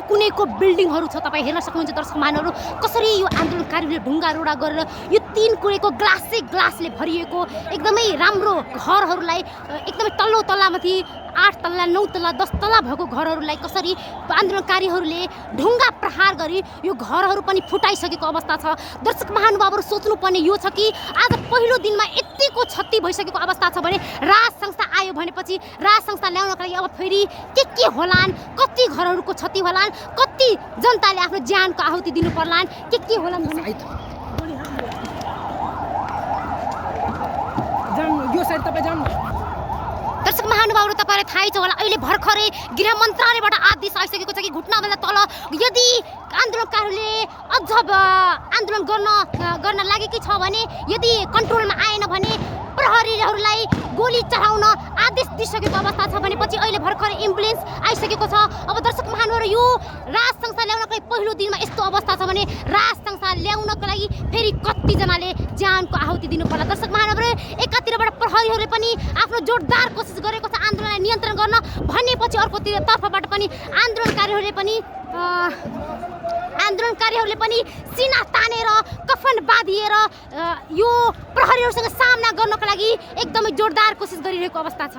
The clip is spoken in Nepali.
कुनैको बिल्डिङहरू छ, तपाईँ हेर्न सक्नुहुन्छ दर्शक महानुभावहरू, कसरी यो आन्दोलनकारीले ढुङ्गा रोडा गरेर यो 3 कुनैको ग्लासले भरिएको एकदमै राम्रो घरहरूलाई एकदमै तल्लो तल्लामाथि 8 तल्ला 9 तल्ला 10 तल्ला भएको घरहरूलाई कसरी आन्दोलनकारीहरूले ढुङ्गा प्रहार गरी यो घरहरू पनि फुटाइसकेको अवस्था छ। दर्शक महानुभावहरू सोच्नुपर्ने यो छ कि आज पहिलो दिनमा यतिको क्षति भइसकेको अवस्था छ भने राज संस्था आयो भनेपछि राज संस्था ल्याउनका लागि अब फेरि के होलान्, कति घरहरूको क्षति होलान्, कति जनताले आफ्नो ज्यानको आहुति दिनु पर्लान्, के होलान् भने यो साइड तपाईँ जानु। दर्शक महानुभावहरू तपाईँलाई थाहै छ होला, अहिले भर्खरै गृह मन्त्रालयबाट आदेश आइसकेको छ कि घुट्नाभन्दा तल यदि आन्दोलनकारीहरूले अझ आन्दोलन गर्न लागेकै छ भने, यदि कन्ट्रोलमा आएन भने प्रहरीहरूलाई गोली चलाउन आदेश दिइसकेको अवस्था छ भनेपछि अहिले भर्खरै एम्बुलेन्स आइसकेको छ। अब दर्शक महानुभावहरू यो राज संस्था ल्याउनको लागि पहिलो दिनमा यस्तो अवस्था छ भने राज संस्था ल्याउनको लागि फेरि कतिजनाले ज्यानको आहुति दिनु पर्ला। दर्शक महानुभावहरू एकातिरबाट प्रहरीहरूले पनि आफ्नो जोरदार कोसिस गरेको छ आन्दोलनलाई नियन्त्रण गर्न, भनेपछि अर्कोतिर तर्फबाट पनि आन्दोलनकारीहरूले पनि सिना तानेर कफन बाँधिएर यो प्रहरीहरूसँग सामना गर्नको लागि एकदमै जोरदार कोसिस गरिरहेको अवस्था छ।